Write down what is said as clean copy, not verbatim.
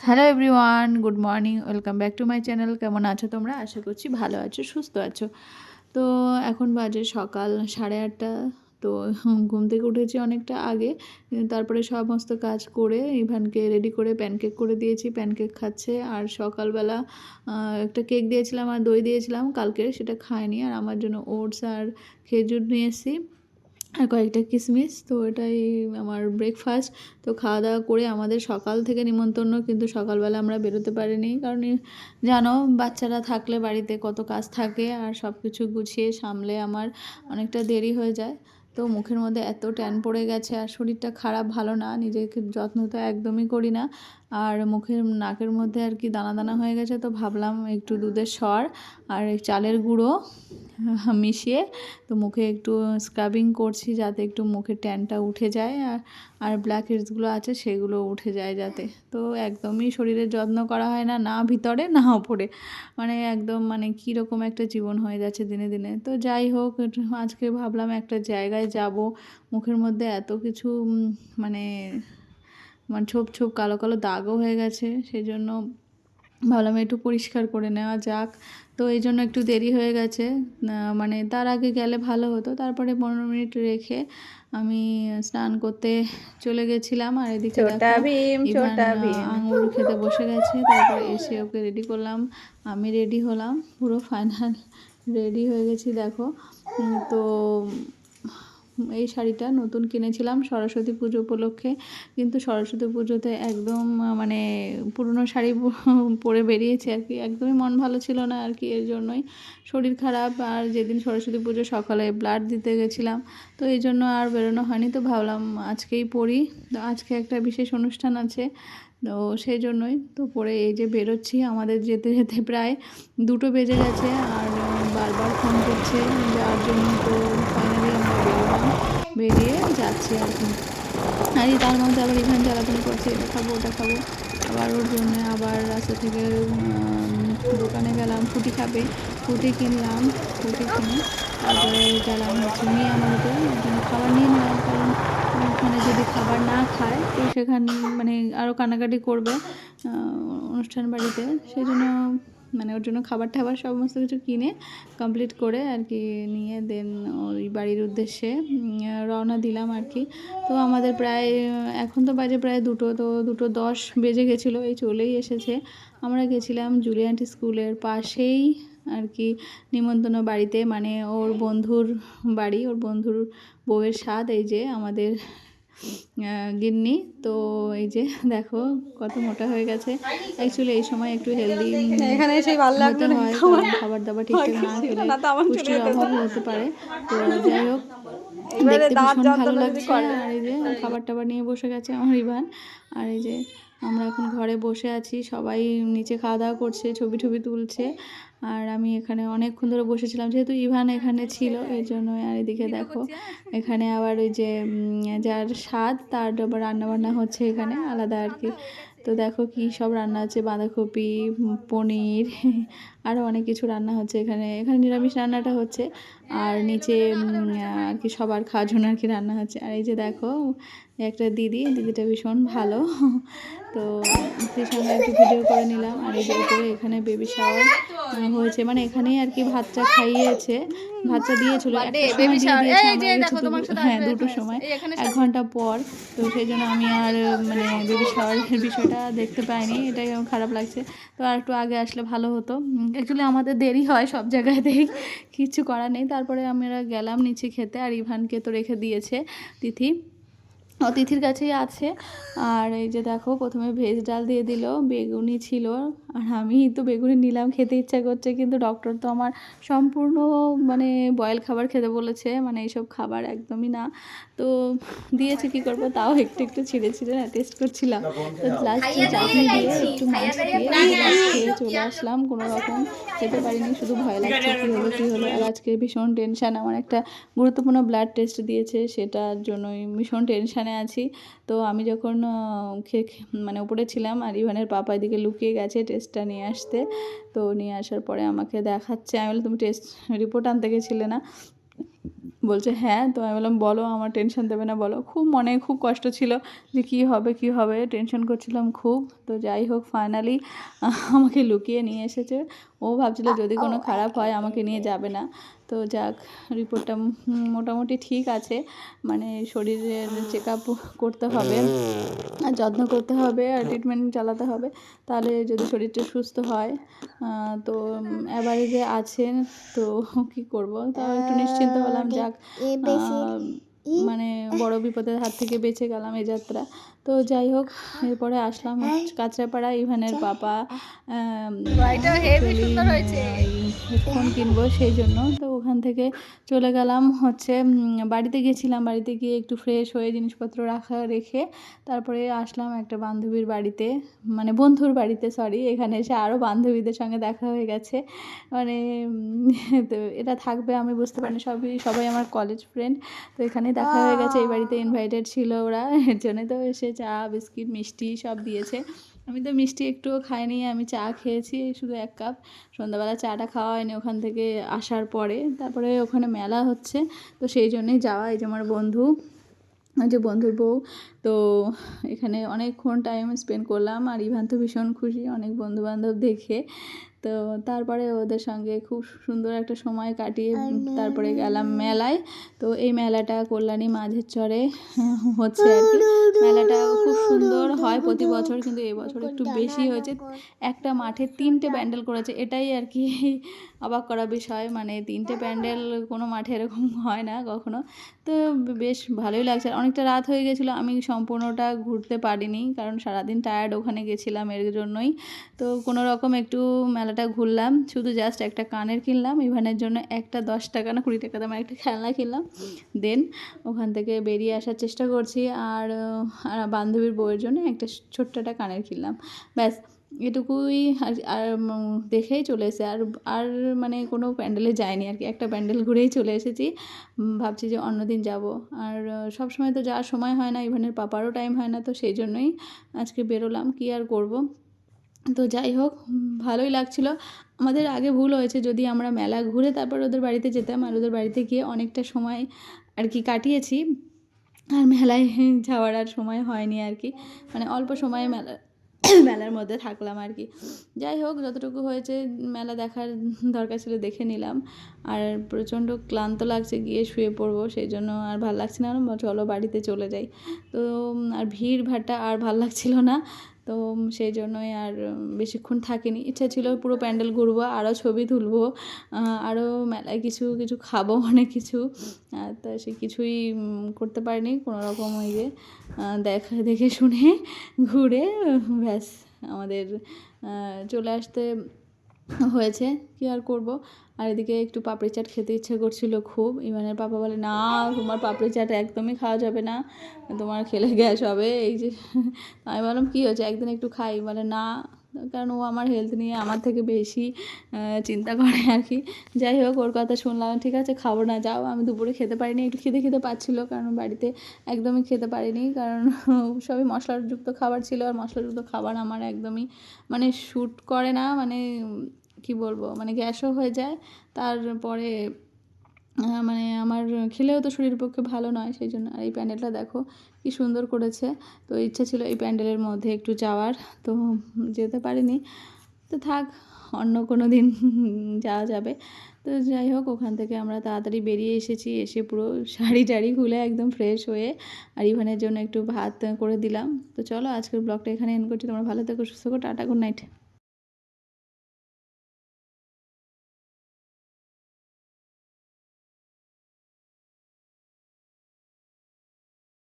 Hello everyone, good morning, welcome back to my channel. কেমন আছো তোমরা? আশা করছি ভালো আছো, সুস্থ আছো। তো এখন বাজে সকাল 8:30। তো ঘুম থেকে উঠেছি অনেকটা আগে, তারপরে সমস্ত কাজ করে ইভানকে রেডি করে প্যানকেক করে দিয়েছি। প্যানকেক খাচ্ছে। আর সকালবেলা একটা কেক দিয়েছিলাম আর দই দিয়েছিলাম কালকে, সেটা খায়নি। আর আমার জন্য ওটস আর খেজুর নিয়ে এসেছি আর কয়েকটা কিশমিশ। তো এটাই আমার ব্রেকফাস্ট। তো খাওয়া দাওয়া করে আমাদের সকাল থেকে নিমন্ত্রণ, কিন্তু সকালবেলা আমরা বেরোতে পারিনি, কারণ জানো বাচ্চারা থাকলে বাড়িতে কত কাজ থাকে, আর সব কিছু গুছিয়ে সামলে আমার অনেকটা দেরি হয়ে যায়। তো মুখের মধ্যে এত ট্যান পড়ে গেছে, আর শরীরটা খারাপ, ভালো না, নিজেকে যত্ন তো একদমই করি না। আর মুখের নাকের মধ্যে আর কি দানা দানা হয়ে গেছে। তো ভাবলাম একটু দুধের সর আর চালের গুঁড়ো মিশিয়ে তো মুখে একটু স্ক্রাবিং করছি, যাতে একটু মুখের ট্যানটা উঠে যায়, আর ব্ল্যাক হেডসগুলো আছে সেগুলো উঠে যায় যাতে। তো একদমই শরীরের যত্ন করা হয় না, না ভিতরে না ওপরে, মানে একদম মানে কীরকম একটা জীবন হয়ে যাচ্ছে দিনে দিনে। তো যাই হোক, আজকে ভাবলাম একটা জায়গায় যাব। মুখের মধ্যে এত কিছু মানে মানে ছোপ ছোপ কালো কালো দাগও হয়ে গেছে, সেই জন্য ভাবলাম একটু পরিষ্কার করে নেওয়া যাক। তো এই জন্য একটু দেরি হয়ে গেছে, মানে তার আগে গেলে ভালো হতো। তারপরে 15 মিনিট রেখে আমি স্নান করতে চলে গেছিলাম। আর এদিকে দেখো ইভান আঙুর খেতে বসে গেছে। তারপরে এসে ওকে রেডি করলাম, আমি রেডি হলাম, পুরো ফাইনাল রেডি হয়ে গেছি দেখো। তো এই শাড়িটা নতুন কিনেছিলাম সরস্বতী পুজো উপলক্ষে, কিন্তু সরস্বতী পুজোতে একদম মানে পুরনো শাড়ি পরে বেরিয়েছি আর কি, একদমই মন ভালো ছিল না আর কি, এর জন্যই শরীর খারাপ। আর যেদিন সরস্বতী পুজো সকালে ব্লাড দিতে গেছিলাম, তো এই জন্য আর বেরোনো হয়নি। তো ভাবলাম আজকেই পরি, তো আজকে একটা বিশেষ অনুষ্ঠান আছে, তো সেই জন্যই তো পরে এই যে বেরোচ্ছি। আমাদের যেতে যেতে প্রায় 2টো বেজে গেছে, আর বারবার ফোন করছে যাওয়ার জন্য। তো ফাইনালি আমরা বেরোলাম, বেরিয়ে যাচ্ছি আর কি। আর তার মধ্যে আবার ইভান জ্বালাতন করছে, এটা খাবো ওটা খাবো। আবার ওর জন্য আবার রাস্তা থেকে দোকানে গেলাম, ফুটি খাবে, ফুটি কিনলাম, ফুটি কিনে তারপরে গেলাম হচ্ছে মিয়ামারিতে, ওর জন্য খাবার নিয়ে নিলাম। কারণ ওখানে যদি খাবার না খায় তো সেখানে মানে আরও কান্নাকাটি করবে অনুষ্ঠান বাড়িতে, সেই জন্য মানে ওর জন্য খাবার টাবার সমস্ত কিছু কিনে কমপ্লিট করে আর কি নিয়ে দেন ওই বাড়ির উদ্দেশ্যে রওনা দিলাম আর কি। তো আমাদের প্রায় এখন তো বাজে প্রায় 2টো, তো 2:10 বেজে গেছিলো, এই চলেই এসেছে। আমরা গেছিলাম জুলিয়ান্ট স্কুলের পাশেই আর কি নিমন্ত্রণ বাড়িতে, মানে ওর বন্ধুর বাড়ি, ওর বন্ধুর বউয়ের স্বাদ। এই যে আমাদের গিন্নি, তো এই যে দেখো কত মোটা হয়ে গেছে। অ্যাকচুয়ালি এই সময় একটু হেলদি এখানে এসে ভালো লাগলো হতে না, হয়, কারণ খাবার দাবার ঠিকঠাক না খেলে পুষ্টির অভাব না হতে পারে। তো যাই হোক, এবারে দেখতে দাঁত ভীষণ ভালো যন্ত্রণা যদি লাগছে। করে। আর এই যে খাবার টাবার নিয়ে বসে গেছে আমার ইভান। আর এই যে আমরা এখন ঘরে বসে আছি, সবাই নিচে খাওয়া দাওয়া করছে, ছবি টবি তুলছে। আর আমি এখানে অনেকক্ষণ ধরে বসেছিলাম, যেহেতু ইভান এখানে ছিল এই জন্য। আর এদিকে দেখো এখানে আবার ওই যে যার স্বাদ তার আবার রান্নাবান্না হচ্ছে এখানে আলাদা আর কি। তো দেখো কি সব রান্না হচ্ছে, বাঁধাকপি, পনির, আরও অনেক কিছু রান্না হচ্ছে এখানে। এখানে নিরামিষ রান্নাটা হচ্ছে, আর নিচে আর কি সবার খাওয়ার জন্য আর কি রান্না হচ্ছে। আর এই যে দেখো একটা দিদিটা ভীষণ ভালো, তো সেই সঙ্গে একটু ভিডিও করে নিলাম। আর এই যে উপরে এখানে বেবি শাওয়ার হয়েছে, মানে এখানেই আর কি ভাতটা খাইয়েছে, ভাতটা দিয়েছিল একটা সময় দিয়ে দিয়েছে, আমরা গেছি হ্যাঁ 2টোর সময়, 1 ঘন্টা পর। তো সেই জন্য আমি আর মানে বেবি শাওয়ারের বিষয়টা দেখতে পাইনি, এটাই আমার খারাপ লাগছে। তো আর একটু আগে আসলে ভালো হতো। অ্যাকচুয়ালি আমাদের দেরি হয় সব জায়গাতেই, কিছু করার নেই। তারপরে আমরা গেলাম নিচে খেতে, আর ইভানকে তো রেখে দিয়েছে তিথি, তিথির কাছেই আছে। আর এই যে দেখো প্রথমে ভেজ ডাল দিয়ে দিল, বেগুনি ছিল, আর আমি তো বেগুনি নিলাম, খেতে ইচ্ছা করছে, কিন্তু ডক্টর তো আমার সম্পূর্ণ মানে বয়েল খাবার খেতে বলেছে, মানে এইসব খাবার একদমই না। তো তো দিয়েছে, কী করবো, তাও একটু একটু ছিঁড়ে ছিঁড়ে না টেস্ট করছিলাম। তো লাস্টে চাটনি দিয়ে একটু মাছ দিয়ে খেয়ে চলে আসলাম। কোনো রকম খেতে পারিনি, শুধু ভয় লাগছে কী হলো। আর আজকে ভীষণ টেনশান, আমার একটা গুরুত্বপূর্ণ ব্লাড টেস্ট দিয়েছে, সেটার জন্যই ভীষণ টেনশানে আছি। তো আমি যখন মানে উপরে ছিলাম আর ইভানের পাপা এদিকে লুকিয়ে গেছে টেস্টটা নিয়ে আসতে। তো নিয়ে আসার পরে আমাকে দেখাচ্ছে, আমি বললাম তুমি টেস্ট রিপোর্ট আনতে গেছিলে না? বলছে হ্যাঁ। তো আমি বললাম বলো, আমার টেনশন দেবে না বলো। খুব মনে খুব কষ্ট ছিল যে কী হবে, টেনশন করছিলাম খুব। তো যাই হোক ফাইনালি আমাকে লুকিয়ে নিয়ে এসেছে। ও ভাবছিল যদি কোনো খারাপ হয় আমাকে নিয়ে যাবে না। তো যাক, রিপোর্টটা মোটামুটি ঠিক আছে, মানে শরীরের চেক আপ করতে হবে আর যত্ন করতে হবে আর ট্রিটমেন্ট চালাতে হবে, তাহলে যদি শরীরটা সুস্থ হয়। তো অ্যাভারেজে আছেন, তো কী করব, তাও একটু নিশ্চিন্ত হলাম, যাক মানে বড় বিপদের হাত থেকে বেঁচে গেলাম এই যাত্রা। তো যাই হোক, এরপরে আসলাম কাঁচরাপাড়া। ইভানের পাপা হেডফোন কিনবো সেই জন্য, তো ওখান থেকে চলে গেলাম হচ্ছে বাড়িতে গেছিলাম। বাড়িতে গিয়ে একটু ফ্রেশ হয়ে জিনিসপত্র রেখে তারপরে আসলাম একটা বান্ধবীর বাড়িতে, মানে বন্ধুর বাড়িতে, সরি। এখানে এসে আরও বান্ধবীদের সঙ্গে দেখা হয়ে গেছে, মানে তো এটা থাকবে আমি বুঝতে পারিনি, সবাই আমার কলেজ ফ্রেন্ড। তো এখানেই দেখা হয়ে গেছে, এই বাড়িতে ইনভাইটেড ছিল ওরা, এর জন্যই তো এসে চা বিস্কিট মিষ্টি সব দিয়েছে। আমি তো মিষ্টি একটুও খাইনি, আমি চা খেয়েছি শুধু 1 কাপ। সন্ধ্যাবেলা চাটা খাওয়া হয়নি ওখান থেকে আসার পরে। তারপরে ওখানে মেলা হচ্ছে, তো সেই জন্যই যাওয়া। এই যে আমার বন্ধু, যে বন্ধুর বউ, তো এখানে অনেকক্ষণ টাইম স্পেন্ড করলাম। আর ইভান তো ভীষণ খুশি অনেক বন্ধুবান্ধব দেখে। তো তারপরে ওদের সঙ্গে খুব সুন্দর একটা সময় কাটিয়ে তারপরে গেলাম মেলায়। তো এই মেলাটা কল্যাণী মাঝের চরে হচ্ছে আর কি। মেলাটা খুব সুন্দর হয় প্রতি বছর, কিন্তু এবছর একটু বেশি হয়েছে। একটা মাঠে 3টে প্যান্ডেল করেছে, এটাই আর কি অবাক করা বিষয়, মানে 3টে প্যান্ডেল কোনো মাঠে এরকম হয় না কখনো। তো বেশ ভালোই লাগছে। অনেকটা রাত হয়ে গেছিলো, আমি সম্পূর্ণটা ঘুরতে পারিনি, কারণ সারাদিন টায়ার্ড ওখানে গেছিলাম এর জন্যই। তো কোনো রকম একটু মেলাটা ঘুরলাম, শুধু জাস্ট একটা কানের কিনলাম ইভানের জন্য, একটা 10 টাকা না 20 টাকা দামের একটা খেলনা কিনলাম। দেন ওখান থেকে বেরিয়ে আসার চেষ্টা করছি। আর বান্ধবীর বউয়ের জন্য একটা ছোট্ট একটা কানের কিনলাম, ব্যাস এটুকুই। আর দেখেই চলে এসে আর মানে কোনো প্যান্ডেলে যায়নি আর কি, একটা প্যান্ডেল ঘুরেই চলে এসেছি। ভাবছি যে অন্যদিন যাব। আর সব সময় তো যাওয়ার সময় হয় না, ইভানের পাপারও টাইম হয় না, তো সেই জন্যই আজকে বেরোলাম, কী আর করব। তো যাই হোক, ভালোই লাগছিল। আমাদের আগে ভুল হয়েছে, যদি আমরা মেলা ঘুরে তারপর ওদের বাড়িতে যেতাম, আর ওদের বাড়িতে গিয়ে অনেকটা সময় আর কি কাটিয়েছি, আর মেলায় যাওয়ার আর সময় হয়নি আর কি, মানে অল্প সময়ে মেলার মধ্যে থাকলাম আর কি। যাই হোক, যতটুকু হয়েছে মেলা দেখার দরকার ছিল দেখে নিলাম। আর প্রচণ্ড ক্লান্ত লাগছে, গিয়ে শুয়ে পড়বো, সেই জন্য আর ভাল লাগছে না, চলো বাড়িতে চলে যাই। তো আর ভিড় ভাট্টা আর ভাল লাগছিল না, তো সেই জন্যই আর বেশিক্ষণ থাকিনি। ইচ্ছা ছিল পুরো প্যান্ডেল ঘুরবো, আরও ছবি তুলবো, আরও মেলায় কিছু কিছু খাবো, অনেক কিছু। তা সে কিছুই করতে পারিনি, কোনো রকম ওই যে দেখে শুনে ঘুরে ব্যাস আমাদের চলে আসতে হয়েছে, কী আর করব। আর এদিকে একটু পাপড়ি চাট খেতে ইচ্ছে করছিল খুব। ইভানের পাপা বলে না, তোমার পাপড়ি চাট একদমই খাওয়া যাবে না, তোমার খেলে গ্যাস হবে। এই যে আমি বললাম কী হয়েছে, একদিন একটু খাই, বলে না, কারণ ও আমার হেলথ নিয়ে আমার থেকে বেশি চিন্তা করে আর কি। যাই হোক, ওর কথা শুনলাম, ঠিক আছে খাবো না, যাও। আমি দুপুরে খেতে পারিনি, একটু খেতে পাচ্ছিলো, কারণ বাড়িতে একদমই খেতে পারিনি, কারণ সবই মশলাযুক্ত খাবার ছিল। আর মশলাযুক্ত খাবার আমার একদমই মানে শ্যুট করে না, মানে কী বলবো, মানে গ্যাসও হয়ে যায়। তারপরে মানে আমার খেলেও তো শরীরের পক্ষে ভালো নয়, সেই জন্য। আর এই প্যান্ডেলটা দেখো কী সুন্দর করেছে, তো ইচ্ছা ছিল এই প্যান্ডেলের মধ্যে একটু যাওয়ার, তো যেতে পারিনি। তো থাক, অন্য কোনো দিন যাওয়া যাবে। তো যাই হোক, ওখান থেকে আমরা তাড়াতাড়ি বেরিয়ে এসেছি, এসে পুরো শাড়ি টাড়ি খুলে একদম ফ্রেশ হয়ে আর ইভানের জন্য একটু ভাত করে দিলাম। তো চলো, আজকের ব্লগটা এখানে এন্ড করছি। তোমরা ভালো থেকো, সুস্থ থেকো, টাটা, গুড নাইট।